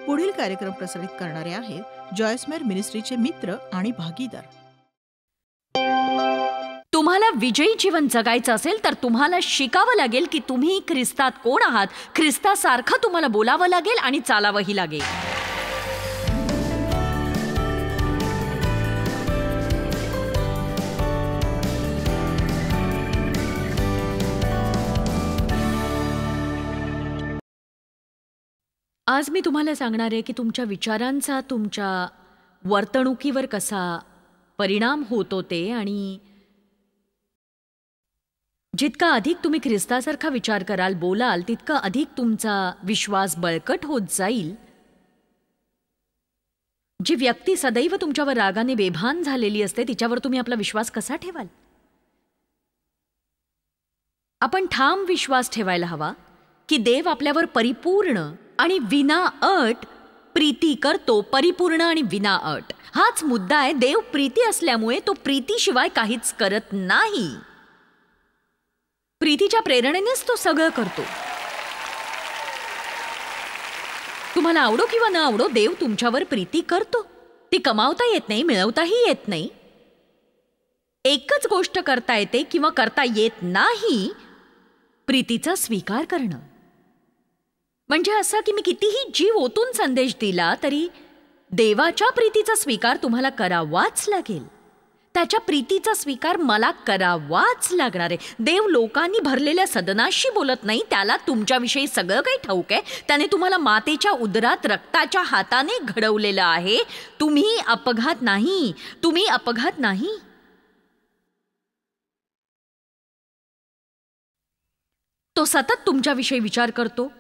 पुढील कार्यक्रम प्रसारित करणारे आहेत जॉयस्मेर मिनिस्ट्रीचे मित्र आणि भागीदार. तुम्हाला विजयी जीवन जगायचं असेल तर तुम्हाला शिकावं लागेल की तुम्ही ख्रिस्तात कोण आहात. ख्रिस्तासारखं तुम्हाला बोलावं लागेल आणि चालावंही लागेल. आज मी तुम्हाला सांगणार आहे की तुमच्या विचारांचा तुमच्या वर्तणुकीवर कसा परिणाम होतो ते, आणि जितका अधिक तुम्ही ख्रिस्तासारखा विचार कराल, बोलाल, तितका अधिक तुमचा विश्वास बळकट होत जाईल. जी व्यक्ती सदैव तुमच्यावर रागाने बेभान झालेली असते तिच्यावर तुम्ही आपला विश्वास कसा ठेवाल? आपण ठाम विश्वास ठेवायला हवा की देव आपल्यावर परिपूर्ण आणि विना अट प्रीती करतो. परिपूर्ण आणि विना अट हाच मुद्दा आहे. देव प्रीती असल्यामुळे तो प्रीतीशिवाय काहीच करत नाही. प्रीतीच्या प्रेरणेनेच तो सगळं करतो. तुम्हाला आवडो किंवा न आवडो, देव तुमच्यावर प्रीती करतो. ती कमावता येत नाही, मिळवताही येत नाही. एकच गोष्ट करता येते किंवा करता येत नाही, प्रीतीचा स्वीकार करणं. म्हणजे असं की मी कितीही जीव ओतून संदेश दिला तरी देवाच्या प्रीतीचा स्वीकार तुम्हाला करावाच लागेल. त्याच्या प्रीतीचा स्वीकार मला करावाच लागणार आहे. देव लोकांनी भरलेल्या सदनाशी बोलत नाही. त्याला तुमच्याविषयी सगळं काही ठाऊक आहे. त्याने तुम्हाला मातेच्या उदरात रक्ताच्या हाताने घडवलेलं आहे. तुम्ही अपघात नाही, तुम्ही अपघात नाही. तो सतत तुमच्याविषयी विचार करतो.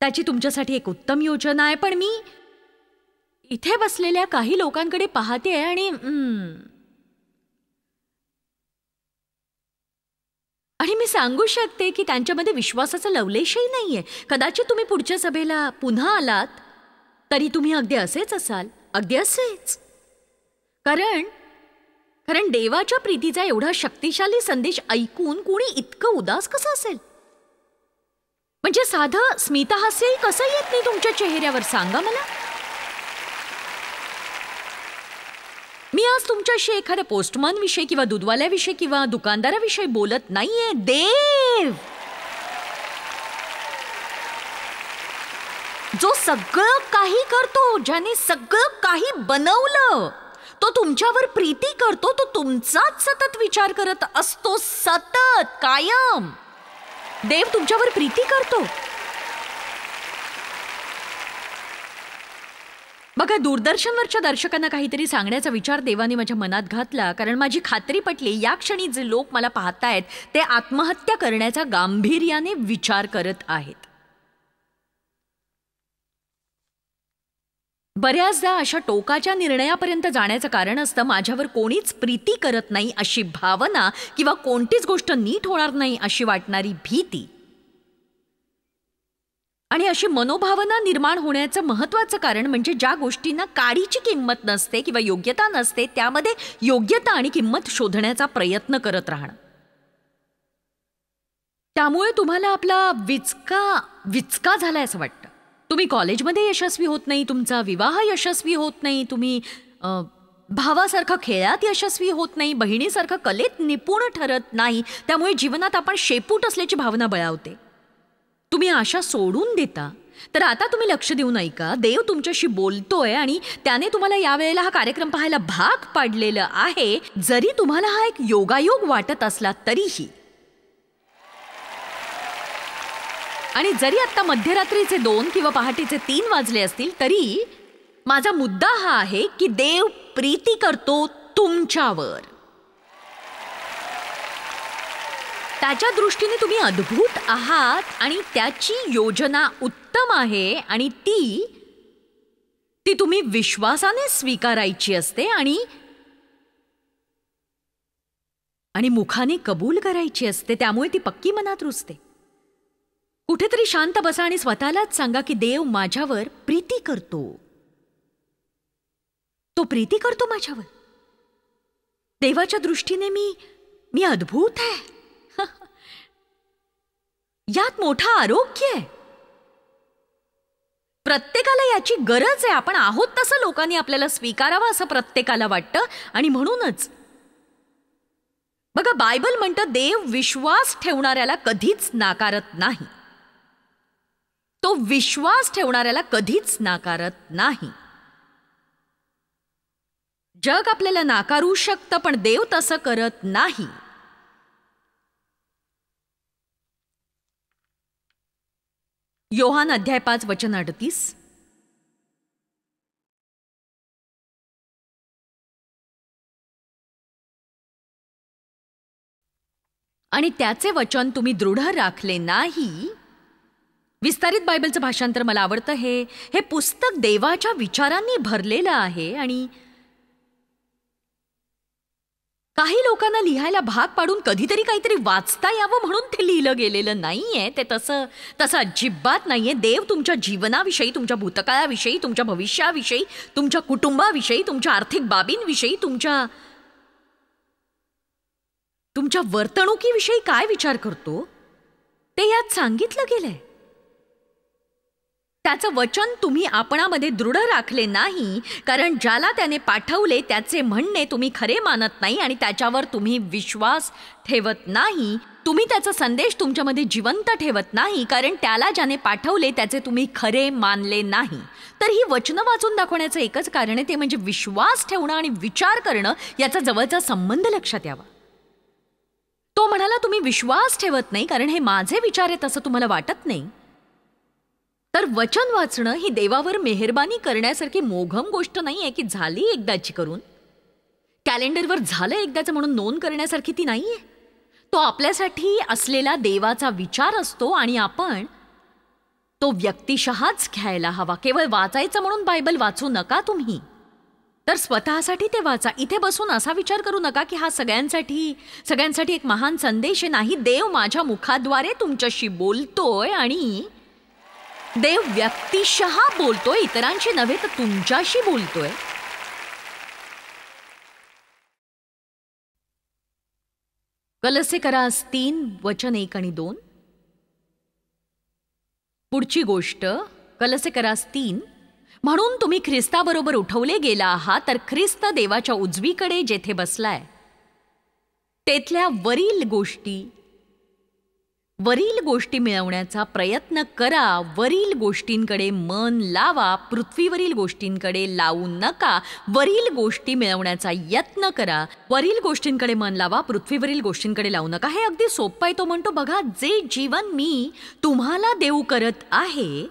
त्याची तुमच्यासाठी एक उत्तम योजना आहे. पण मी इथे बसलेल्या काही लोकांकडे पाहते आणि मी सांगू शकते की त्यांच्यामध्ये विश्वासाचा लवलेशही नाहीये. कदाचित तुम्ही पुढच्या सभेला पुन्हा आलात तरी तुम्ही अगदी असेच असाल, अगदी असेच. कारण देवाच्या प्रीतीचा एवढा शक्तिशाली संदेश ऐकून कोणी इतकं उदास कसं असेल? म्हणजे साधं स्मितहास्यही कसं येत नाही तुमच्या चेहऱ्यावर, सांगा मला. मी आज तुमच्याशी एखाद्या पोस्टमन विषयी किंवा दूधवाल्याविषयी किंवा दुकानदाराविषयी बोलत नाहीये. देव जो सगळं काही करतो, ज्याने सगळं काही बनवलं, तो तुमच्यावर प्रीती करतो. तो तुमचाच सतत विचार करत असतो, सतत, कायम. देव तुमच्यावर प्रीती करतो. बघा, दूरदर्शनवरच्या दर्शकांना काहीतरी सांगण्याचा विचार देवाने माझ्या मनात घातला, कारण माझी खात्री पटली या क्षणी जे लोक मला पाहतायत ते आत्महत्या करण्याचा गांभीर्याने विचार करत आहेत. बऱ्याचदा अशा टोकाच्या निर्णयापर्यंत जाण्याचं कारण असतं माझ्यावर कोणीच प्रीती करत नाही अशी भावना, किंवा कोणतीच गोष्ट नीट होणार नाही अशी वाटणारी भीती. आणि अशी मनोभावना निर्माण होण्याचं महत्त्वाचं कारण म्हणजे ज्या गोष्टींना काडीची किंमत नसते किंवा योग्यता नसते त्यामध्ये योग्यता आणि किंमत शोधण्याचा प्रयत्न करत राहणं. त्यामुळे तुम्हाला आपला विचका झालाय असं वाटतं. तुम्ही कॉलेजमध्ये यशस्वी होत नाही, तुमचा विवाह यशस्वी होत नाही, तुम्ही भावासारखं खेळात यशस्वी होत नाही, बहिणीसारखं कलेत निपुण ठरत नाही. त्यामुळे जीवनात आपण शेपूट असल्याची भावना बळावते. तुम्ही आशा सोडून देता. तर आता तुम्ही लक्ष देऊन ऐका. देव तुमच्याशी बोलतोय आणि त्याने तुम्हाला यावेळेला हा कार्यक्रम पाहायला भाग पाडलेलं आहे. जरी तुम्हाला हा एक योगायोग वाटत असला तरीही. आणि जरी आता मध्यरात्रीचे 2 किंवा पहाटेचे 3 वाजले असतील तरी माझा मुद्दा हा आहे की देव प्रीती करतो तुमच्यावर. त्याच्या दृष्टीने तुम्ही अद्भुत आहात आणि त्याची योजना उत्तम आहे आणि ती तुम्ही विश्वासाने स्वीकारायची असते आणि मुखाने कबूल करायची असते. त्यामुळे ती पक्की मनात रुजते. कुठेतरी शांत बसा आणि स्वतःलाच सांगा की देव माझ्यावर प्रीती करतो. तो प्रीती करतो माझ्यावर. देवाच्या दृष्टीने मी अद्भुत आहे. यात मोठा आरोग्य आहे. प्रत्येकाला याची गरज आहे. आपण आहोत तसं लोकांनी आपल्याला स्वीकारावं असं प्रत्येकाला वाटतं. आणि म्हणूनच बघा, बायबल म्हणतं देव विश्वास ठेवणाऱ्याला कधीच नाकारत नाही. तो विश्वास ठेवणाऱ्याला कधीच नाकारत नाही. जग आपल्याला नाकारू शकतं, पण देव तसं करत नाही. योहान अध्याय 5 वचन 38. आणि त्याचे वचन तुम्ही दृढ राखले नाही. विस्तारित बायबलचं भाषांतर मला आवडतं. हे पुस्तक देवाच्या विचारांनी भरलेलं आहे. आणि काही लोकांना लिहायला भाग पाडून कधीतरी काहीतरी वाचता यावं म्हणून ते लिहिलं गेलेलं नाहीये. ते तसं अजिबात नाहीये. देव तुमच्या जीवनाविषयी, तुमच्या भूतकाळाविषयी, तुमच्या भविष्याविषयी, तुमच्या कुटुंबाविषयी, तुमच्या आर्थिक बाबींविषयी, तुमच्या वर्तणुकीविषयी काय विचार करतो ते यात सांगितलं गेलंय. त्याचं वचन तुम्ही आपणामध्ये दृढ राखले नाही, कारण ज्याला त्याने पाठवले त्याचे म्हणणे तुम्ही खरे मानत नाही आणि त्याच्यावर तुम्ही विश्वास ठेवत नाही. तुम्ही त्याचा संदेश तुमच्यामध्ये जिवंत ठेवत नाही, कारण त्याला ज्याने पाठवले त्याचे तुम्ही खरे मानले नाही. तर ही वचनं वाचून दाखवण्याचं एकच कारण आहे, ते म्हणजे विश्वास ठेवणं आणि विचार करणं याचा जवळचा संबंध लक्षात यावा. तो म्हणाला तुम्ही विश्वास ठेवत नाही कारण हे माझे विचार आहेत असं तुम्हाला वाटत नाही. तर वचन वाचणं ही देवावर मेहरबानी करण्यासारखी मोघम गोष्ट नाहीये की झाली एकदाची करून, कॅलेंडरवर झालं एकदाचं म्हणून नोंद करण्यासारखी ती नाहीये. तो आपल्यासाठी असलेला देवाचा विचार असतो आणि आपण तो व्यक्तिशःच घ्यायला हवा. केवळ वाचायचं म्हणून बायबल वाचू नका तुम्ही, तर स्वतःसाठी ते वाचा. इथे बसून असा विचार करू नका की हा सगळ्यांसाठी एक महान संदेश आहे. नाही, देव माझ्या मुखाद्वारे तुमच्याशी बोलतोय आणि देव व्यक्तिशः बोलतोय, इतरांशी नव्हे तर तुमच्याशी बोलतोय. कलसेकरास 3 वचन 1 आणि 2. पुढची गोष्ट कलसेकरास 3. म्हणून तुम्ही ख्रिस्ताबरोबर उठवले गेला आहात, तर ख्रिस्त देवाच्या उजवीकडे जेथे बसलाय तेथल्या वरील गोष्टी मिळवण्याचा प्रयत्न करा. वरील गोष्टींकडे मन लावा, पृथ्वीवरील गोष्टींकडे लावू नका. वरील गोष्टी मिळवण्याचा यत्न करा. वरील गोष्टींकडे मन लावा, पृथ्वीवरील गोष्टींकडे लावू नका. हे अगदी सोपं आहे. तो म्हणतो बघा, जे जीवन मी तुम्हाला देऊ करत आहे,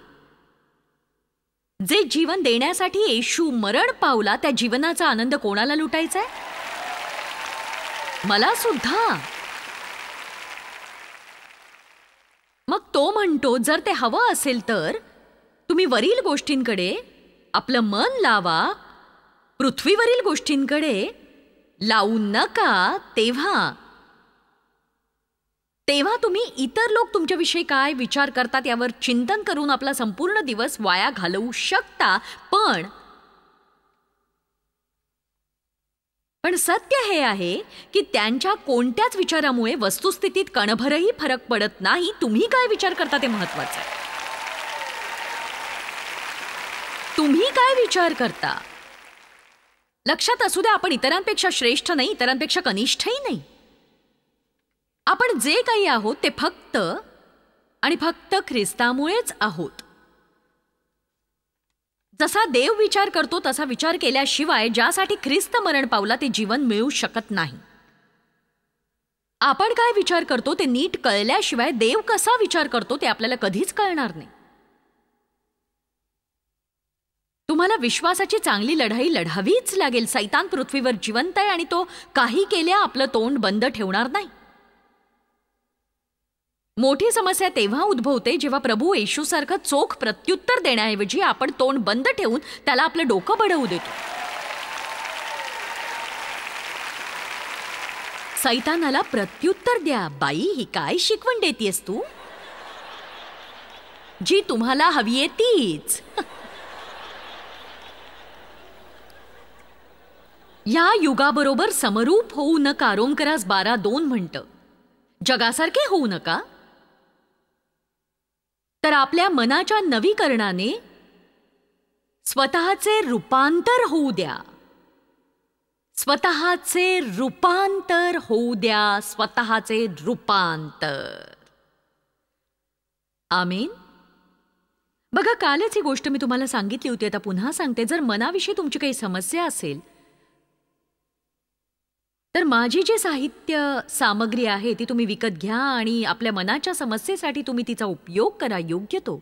जे जीवन देण्यासाठी येशू मरण पावला, त्या जीवनाचा आनंद कोणाला लुटायचा आहे? मला सुद्धा. मग तो म्हणतो जर ते हवं असेल तर तुम्ही वरील गोष्टींकडे आपलं मन लावा, पृथ्वीवरील गोष्टींकडे लावू नका. तेव्हा तुम्ही इतर लोक तुमच्याविषयी काय विचार करतात यावर चिंतन करून आपला संपूर्ण दिवस वाया घालवू शकता. पण सत्य हे आहे की त्यांच्या कोणत्याच विचारामुळे वस्तुस्थितीत कणभरही फरक पडत नाही. तुम्ही काय विचार करता ते महत्वाचं आहे. तुम्ही काय विचार करता लक्षात असू द्या. आपण इतरांपेक्षा श्रेष्ठ नाही, इतरांपेक्षा कनिष्ठही नाही. आपण जे काही आहोत ते फक्त आणि फक्त ख्रिस्तामुळेच आहोत. जसा देव विचार करतो तसा विचार केल्याशिवाय ज्यासाठी ख्रिस्त मरण पावला ते जीवन मिळू शकत नाही. आपण काय विचार करतो ते नीट कळल्याशिवाय देव कसा विचार करतो ते आपल्याला कधीच कळणार नाही. तुम्हाला विश्वासाची चांगली लढाई लढावीच लागेल. सैतान पृथ्वीवर जिवंत आहे आणि तो काही केल्या आपलं तोंड बंद ठेवणार नाही. मोठी समस्या तेव्हा उद्भवते जेव्हा प्रभू येशूसारखं चोख प्रत्युत्तर देण्याऐवजी आपण तोंड बंद ठेवून त्याला आपलं डोकं बडवू देतो. सैतानाला प्रत्युत्तर द्या. बाई, ही काय शिकवण देतेस तू? जी तुम्हाला हवीये तीच. या युगाबरोबर समरूप होऊ नका. रोमकरास 12:2 म्हणतं. जगासारखे होऊ नका, तर आपल्या मनाच्या नवीकरणाने स्वतःचे रूपांतर होऊ द्या. स्वतःचे रूपांतर होऊ द्या. स्वतःचे रूपांतर. आमीन. बघा, कालच ही गोष्ट मी तुम्हाला सांगितली होती, आता पुन्हा सांगते. जर मनाविषयी तुमची काही समस्या असेल तर माझी जी साहित्य सामग्री आहे ती तुम्ही विकत घ्या आणि आपल्या मनाच्या समस्येसाठी तुम्ही तिचा उपयोग करा, योग्य तो.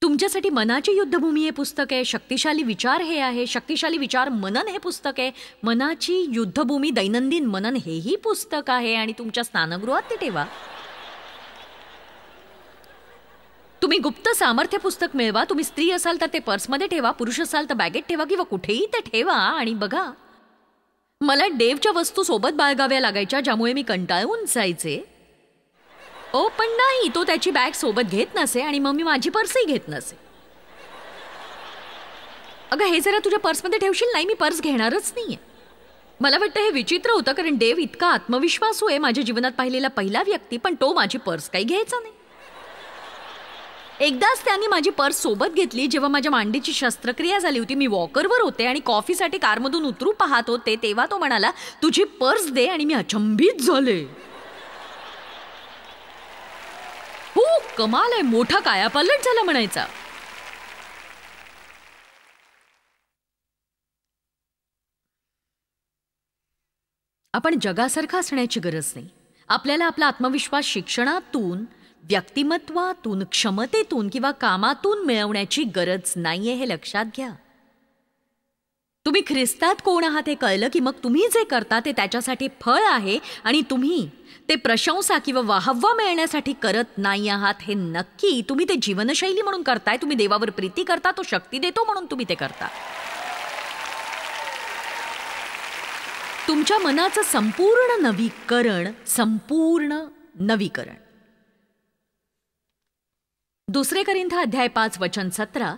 तुमच्यासाठी मनाची युद्धभूमी हे पुस्तक आहे. शक्तिशाली विचार हे आहे. शक्तिशाली विचार मनन हे पुस्तक आहे. मनाची युद्धभूमी दैनंदिन मनन हेही पुस्तक आहे आणि तुमच्या स्नानगृहात ते ठेवा. तुम्ही गुप्त सामर्थ्य पुस्तक मिळवा. तुम्ही स्त्री असाल तर ते पर्समध्ये ठेवा, पुरुष असाल तर बॅगेत ठेवा किंवा कुठेही ते ठेवा. आणि बघा, मला डेवच्या वस्तू सोबत बाळगाव्या लागायच्या ज्यामुळे मी कंटाळून जायचे. पण नाही, तो त्याची बॅग सोबत घेत नसे आणि मग मी माझी पर्सही घेत नसे. अगं, हे जरा तुझ्या पर्समध्ये ठेवशील? नाही, मी पर्स घेणारच नाहीये. मला वाटतं हे विचित्र होतं, कारण डेव इतका आत्मविश्वासू आहे, माझ्या जीवनात पाहिलेला पहिला व्यक्ती, पण तो माझी पर्स काही घ्यायचा नाही. एकदाच त्यांनी माझी पर्स सोबत घेतली जेव्हा माझ्या मांडीची शस्त्रक्रिया झाली होती. मी वॉकरवर होते आणि कॉफीसाठी कारमधून उतरू पाहत होते, तेव्हा तो म्हणाला, तुझी पर्स दे. आणि मी अचंबित झाले. हो, कमाल आहे, मोठा कायापालट झाला म्हणायचा. आपण जगासारखं असण्याची गरज नाही. आपल्याला आपला आत्मविश्वास शिक्षणातून, व्यक्तिमत्वातून, क्षमतेतून किंवा कामातून मिळवण्याची गरज नाहीये, हे लक्षात घ्या. तुम्ही ख्रिस्तात कोण आहात हे कळलं की मग तुम्ही जे करता ते त्याच्यासाठी फळ आहे आणि तुम्ही ते प्रशंसा किंवा वाहवा मिळण्यासाठी करत नाही आहात हे नक्की. तुम्ही ते जीवनशैली म्हणून करताय. तुम्ही देवावर प्रीती करता, तो शक्ती देतो म्हणून तुम्ही ते करता. तुमच्या मनाचं संपूर्ण नवीकरण. 2 कोरिंथ अध्याय 5 वचन 17.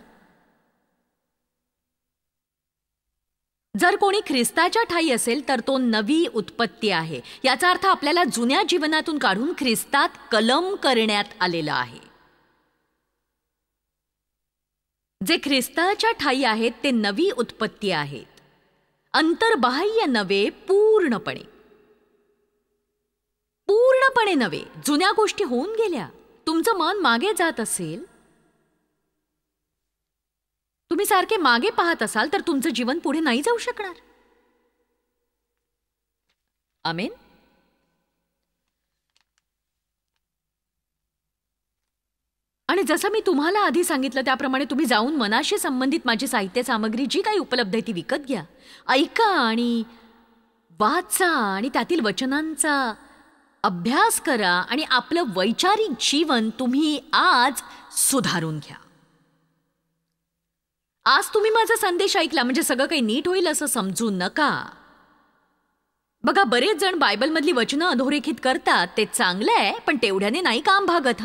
जर कोणी ख्रिस्ताच्या ठायी असेल तर तो नवी उत्पत्ती आहे. याचा अर्थ आपल्याला जुन्या जीवनातून काढून ख्रिस्तात कलम करण्यात आलेला आहे. जे ख्रिस्ताच्या ठायी आहेत ते नवी उत्पत्ती आहेत. अंतर्बाह्य नव्हे, पूर्णपणे नव्हे. जुन्या गोष्टी होऊन गेल्या. तुमचं मन मागे जात असेल, तुम्ही सारखे मागे पाहत असाल तर तुमचं जीवन पुढे नाही जाऊ शकणार. आमेन. आणि जसं मी तुम्हाला आधी सांगितलं त्याप्रमाणे तुम्ही जाऊन मनाशी संबंधित माझी साहित्य सामग्री जी काही उपलब्ध आहे ती विकत घ्या, ऐका आणि वाचा आणि त्यातील वचनांचा अभ्यास करा आणि आपलं वैचारिक जीवन तुम्ही आज सुधारून घ्या. आज तुम्ही माझा संदेश ऐकला म्हणजे सगळं काही नीट होईल असं समजू नका. बघा, बरेच जण बायबलमधली वचनं अधोरेखित करतात, ते चांगलं आहे, पण तेवढ्याने नाही काम भागत.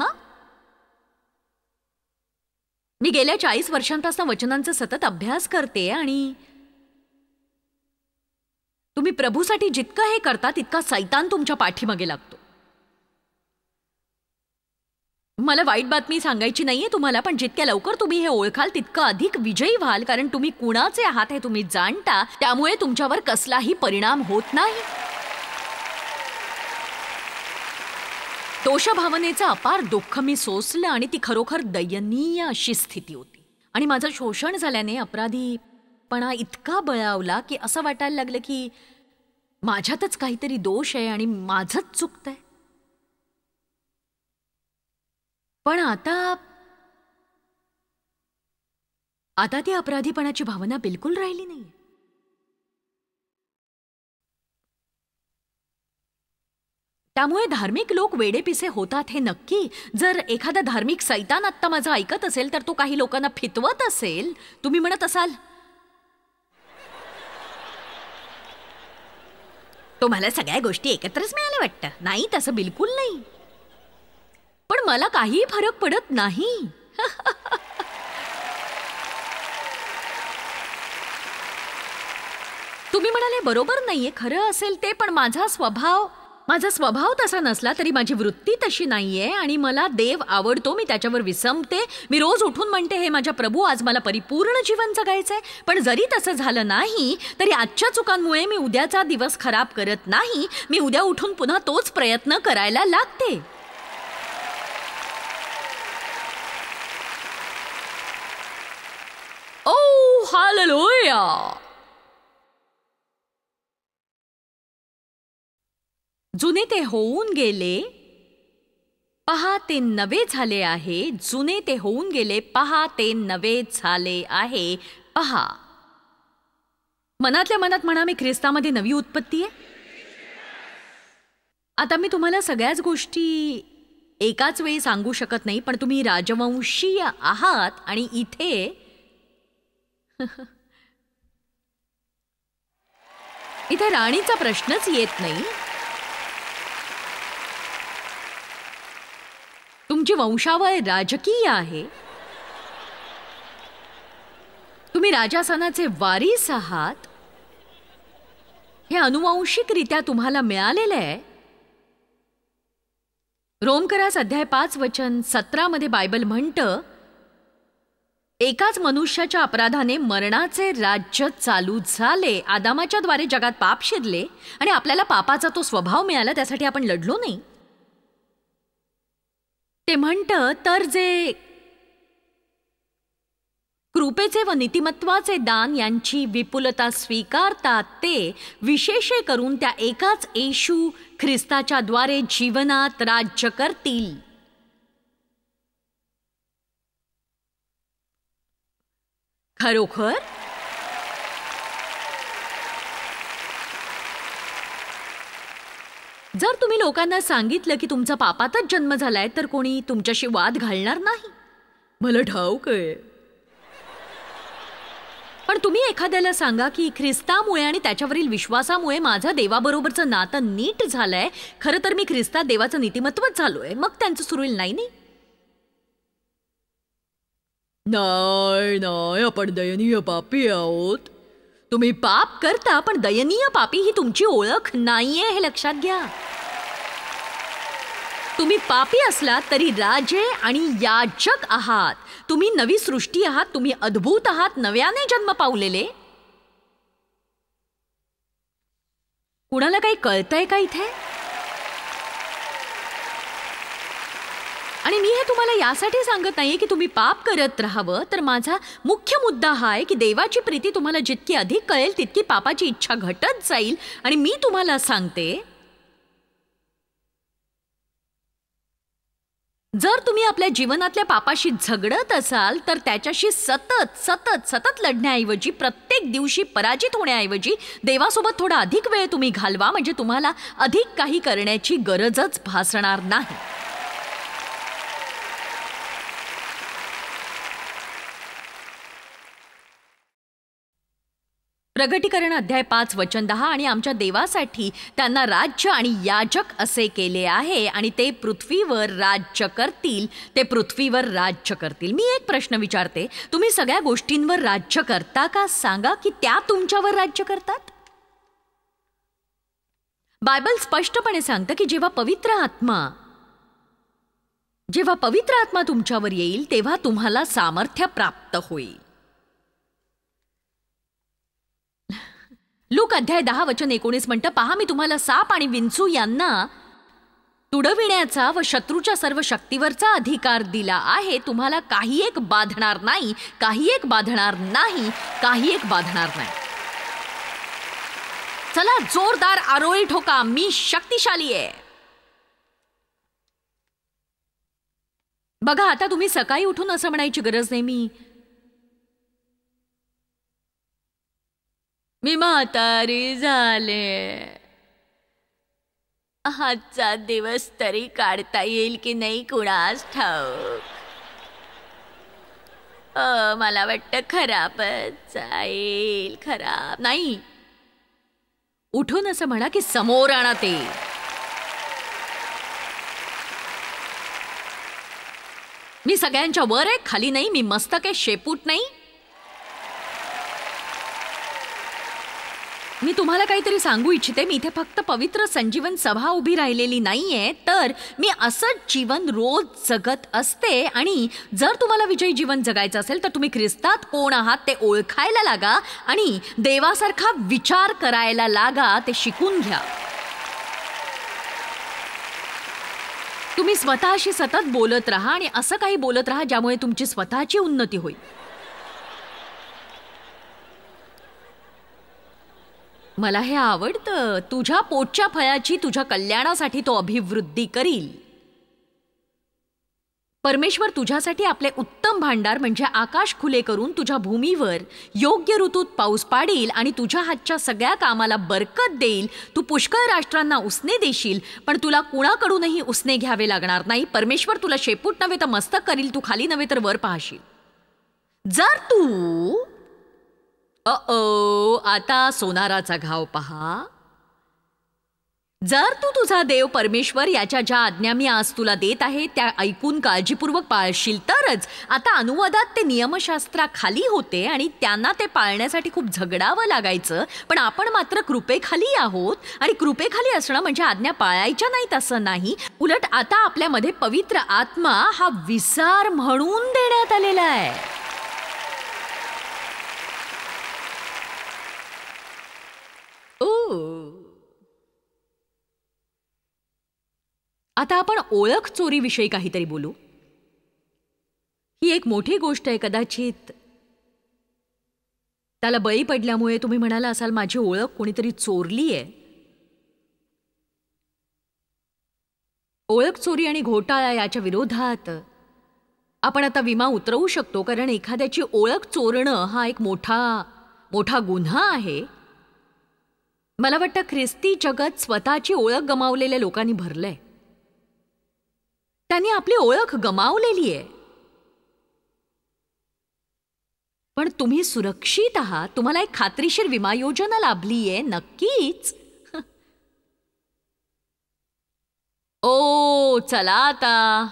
मी गेल्या 40 वर्षांपासून वचनांचा सतत अभ्यास करते आणि तुम्ही प्रभूसाठी जितकं हे करता तितका सैतान तुमच्या पाठीमागे लागतो. मला वाईट बातमी सांगायची नाहीये तुम्हाला, पण जितक्या लवकर तुम्ही हे ओळखाल तितकं अधिक विजयी व्हाल, कारण तुम्ही कुणाचे आहात हे तुम्ही जाणता. त्यामुळे तुमच्यावर कसलाही परिणाम होत नाही. दोषभावनेचं अपार दुःख मी सोसलं आणि ती खरोखर दयनीय अशी स्थिती होती. आणि माझं शोषण झाल्याने अपराधीपणा इतका बळावला की असं वाटायला लागलं की माझ्यातच काहीतरी दोष आहे आणि माझंच चुकतंय. पण आता ती अपराधीपणाची भावना बिलकुल राहिली नाही. त्यामुळे धार्मिक लोक वेडेपिसे होतात हे नक्की. जर एखादा धार्मिक सैतान आत्ता माझं ऐकत असेल तर तो काही लोकांना फितवत असेल. तुम्ही म्हणत असाल, तुम्हाला सगळ्या गोष्टी एकत्रच मिळाल्या वाटतं. नाही, तसं बिलकुल नाही. पण मला काही फरक पडत नाही. तुम्ही म्हणाले बरोबर नाहीये, खरं असेल ते, पण माझा स्वभाव माझा स्वभाव तसा नसला तरी माझी वृत्ती तशी नाहीये आणि मला देव आवडतो. मी त्याच्यावर विसंमते. मी रोज उठून म्हणते, हे माझ्या प्रभू, आज मला परिपूर्ण जीवन जगायचंय. पण जरी तसं झालं नाही तरी आजच्या चुकांमुळे मी उद्याचा दिवस खराब करत नाही. मी उद्या उठून पुन्हा तोच प्रयत्न करायला लागते. ओ हालेलुया. जुने ते होऊन गेले, पहा ते नवे झाले आहे. जुने ते होऊन गेले, पहा ते नवे झाले आहे. पहा. मनातल्या मनात म्हणा, मी ख्रिस्तामध्ये नवी उत्पत्ती आहे. आता मी तुम्हाला सगळ्याच गोष्टी एकाच वेळी सांगू शकत नाही, पण तुम्ही राजवंशीय आहात आणि इथे इथे राणीचा प्रश्नच येत नाही. तुमची वंशावळ राजकीय आहे. तुम्ही राजासनाचे वारीस आहात. हे अनुवांशिकरित्या तुम्हाला मिळालेलं आहे. रोमकरास अध्याय 5 वचन 17 मध्ये बायबल म्हणतं, एकाच मनुष्याच्या अपराधाने मरणाचे राज्य चालू झाले. आदामाच्या द्वारे जगात पाप शिरले आणि आपल्याला पापाचा तो स्वभाव मिळाला, त्यासाठी आपण लढलो नाही. ते म्हणतं, तर जे कृपेचे व नीतिमत्वाचे दान यांची विपुलता स्वीकारतात ते विशेषे करून त्या एकाच येशू ख्रिस्ताच्या द्वारे जीवनात राज्य करतील. खरोखर जर तुम्ही लोकांना सांगितलं की तुमचा पापातच जन्म झालाय तर कोणी तुमच्याशी वाद घालणार नाही. मला ठाऊक आहे. पण तुम्ही एखाद्याला सांगा की ख्रिस्तामुळे आणि त्याच्यावरील विश्वासामुळे माझं देवाबरोबरचं नातं नीट झालंय, खरं तर मी ख्रिस्तात देवाचं नीतिमत्वच झालोय, मग त्यांचं सुरू होईल, नाही नाही नाही नाही, आपण दयनीय पापी आहोत. तुम्ही पाप करता, पण दयनीय पापी ही तुमची ओळख नाहीये, हे लक्षात घ्या. तुम्ही पापी असलात तरी राजे आणि याजक आहात. तुम्ही नवी सृष्टी आहात. तुम्ही अद्भुत आहात, नव्याने जन्म पावलेले. कुणाला काही कळतंय का इथे? आणि मी हे तुम्हाला यासाठी सांगत नाहीये की तुम्ही पाप करत राहावं, तर माझा मुख्य मुद्दा हा आहे की देवाची प्रीती तुम्हाला जितकी अधिक कळेल तितकी पापाची इच्छा घटत जाईल. आणि मी तुम्हाला सांगते, जर तुम्ही आपल्या जीवनातल्या पापाशी झगडत असाल तर त्याच्याशी सतत सतत सतत लढण्याऐवजी, प्रत्येक दिवशी पराजित होण्याऐवजी देवासोबत थोडा अधिक वेळ तुम्ही घालवा, म्हणजे तुम्हाला अधिक काही करण्याची गरजच भासणार नाही. प्रगटीकरण अध्याय 5 वचन 10, आणि आमच्या देवासाठी त्यांना राज्य आणि याजक असे केले आहे आणि ते पृथ्वीवर राज्य करतील. ते पृथ्वीवर राज्य करतील. मी एक प्रश्न विचारते, तुम्ही सगळ्या गोष्टींवर राज्य करता का? सांगा की त्या तुमच्यावर राज्य करतात. बायबल स्पष्टपणे सांगतं की जेव्हा पवित्र आत्मा तुमच्यावर येईल तेव्हा तुम्हाला सामर्थ्य प्राप्त होईल. लूक अध्याय 10 वचन 19 म्हणतं, पहा मी तुम्हाला साप आणि विंचू यांना तुडविण्याचा व शत्रूच्या सर्व शक्तीवरचा अधिकार दिला आहे. तुम्हाला काही एक बाधणार नाही, काही एक बाधणार नाही, काही एक बाधणार नाही. चला जोरदार आरोळी ठोका, मी शक्तिशाली आहे. बघा, आता तुम्ही सकाळी उठून असं म्हणायची गरज नाही, मी म्हातारी झाले, आजचा दिवस तरी काढता येईल की नाही कुणास ठाऊक. मला वाटतं खराबच जाईल. खराब नाही. उठून असं म्हणा की समोर आणा ते. मी सगळ्यांच्या वर आहे, खाली नाही. मी मस्तक आहे, शेपूट नाही. मी तुम्हाला काहीतरी सांगू इच्छिते. मी इथे फक्त पवित्र संजीवन सभा उभी राहिलेली नाहीये, तर मी असंच जीवन रोज जगत असते. आणि जर तुम्हाला विजयी जीवन जगायचं असेल तर तुम्ही ख्रिस्तात कोण आहात ते ओळखायला लागा आणि देवासारखा विचार करायला लागा. ते शिकून घ्या. तुम्ही स्वतःशी सतत बोलत राहा आणि असं काही बोलत राहा ज्यामुळे तुमची स्वतःची उन्नती होईल. मला हे आवडतं. तुझ्या पोटच्या फळाची तुझ्या कल्याणासाठी तो अभिवृद्धी करील. परमेश्वर तुझ्यासाठी आपले उत्तम भांडार म्हणजे आकाश खुले करून तुझ्या भूमीवर योग्य ऋतूत पाऊस पाडील आणि तुझ्या हातच्या सगळ्या कामाला बरकत देईल. तू पुष्कळ राष्ट्रांना उसने देशील, पण तुला कुणाकडूनही उसने घ्यावे लागणार नाही. परमेश्वर तुला शेपूट नव्हे तर मस्तक करील. तू खाली नव्हे तर वर पाहशील. जर तू आता सोनाराचा घाव पहा. जर तू तुझा देव परमेश्वर याच्या ज्या आज्ञा मी आज तुला देत आहे त्या ऐकून काळजीपूर्वक पाळशील तरच. आता अनुवादात ते नियमशास्त्राखाली होते आणि त्यांना ते पाळण्यासाठी खूप झगडावं लागायचं, पण आपण मात्र कृपेखाली आहोत. आणि कृपेखाली असणं म्हणजे आज्ञा पाळायच्या नाहीत असं नाही. उलट आता आपल्यामध्ये पवित्र आत्मा हा विसार म्हणून देण्यात आलेला आहे. आता आपण ओळख चोरीविषयी काहीतरी बोलू. ही एक मोठी गोष्ट आहे. कदाचित त्याला बळी पडल्यामुळे तुम्ही म्हणाला असाल माझी ओळख कोणीतरी चोरली आहे. ओळख चोरी आणि घोटाळा याच्या विरोधात आपण आता विमा उतरवू शकतो, कारण एखाद्याची ओळख चोरणं हा एक मोठा गुन्हा आहे. मला वाटतं ख्रिस्ती जगत स्वतःची ओळख गमावलेल्या लोकांनी भरलंय. त्यांनी आपली ओळख गमावलेली आहे. पण तुम्ही सुरक्षित आहात. तुम्हाला एक खात्रीशीर विमा योजना लाभली आहे. नक्कीच. चला आता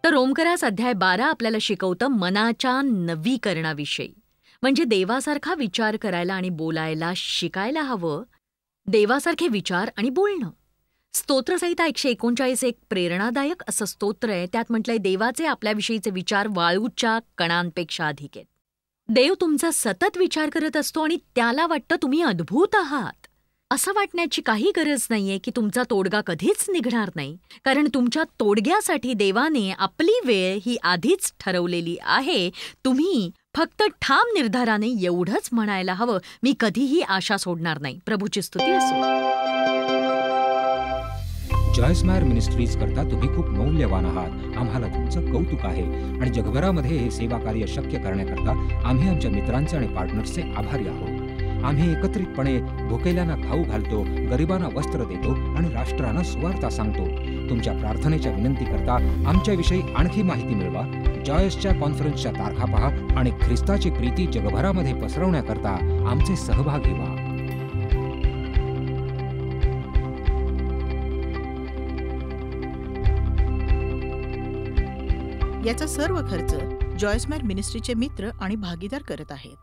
तर रोमकरास अध्याय 12 आपल्याला शिकवतं मनाच्या नवीकरणाविषयी. म्हणजे देवासारखा विचार करायला आणि बोलायला शिकायला हवं. देवासारखे विचार आणि बोलणं. स्तोत्रसंहिता 139 एक प्रेरणादायक असं स्तोत्र आहे. त्यात म्हटलंय देवाचे आपल्याविषयीचे विचार वाळूच्या कणांपेक्षा अधिक आहेत. देव तुमचा सतत विचार करत असतो आणि त्याला वाटतं तुम्ही अद्भुत आहात. असं वाटण्याची काही गरज नाहीये की तुमचा तोडगा कधीच निघणार नाही, कारण तुमच्या तोडग्यासाठी देवाने आपली वेळ ही आधीच ठरवलेली आहे. तुम्ही फक्त ठाम निर्धाराने एवढंच म्हणायला हवं, मी कधीही आशा सोडणार नाही. प्रभूची स्तुती असो. जॉयस मेयर मिनिस्ट्रीज करता तुम्ही खूप मौल्यवान आहात. आम्हाला तुमचं कौतुक आहे आणि जगभरामध्ये हे सेवा कार्य शक्य करण्याकरता आम्ही आमच्या मित्रांचे आणि पार्टनर्सचे आभारी आहोत. आम्ही एकत्रितपणे भुकेल्यांना खाऊ घालतो, गरिबांना वस्त्र देतो आणि राष्ट्रांना सुवार्ता सांगतो. तुमच्या प्रार्थनेच्या विनंती करता आमच्याविषयी आणखी माहिती मिळवा. जॉयसच्या कॉन्फरन्सच्या तारखा पहा आणि ख्रिस्ताची प्रीती जगभरामध्ये पसरवण्याकरता आमचे सहभागी व्हा. याचा सर्व खर्च जॉयस मेयर मिनिस्ट्रीचे मित्र आणि भागीदार करत आहेत.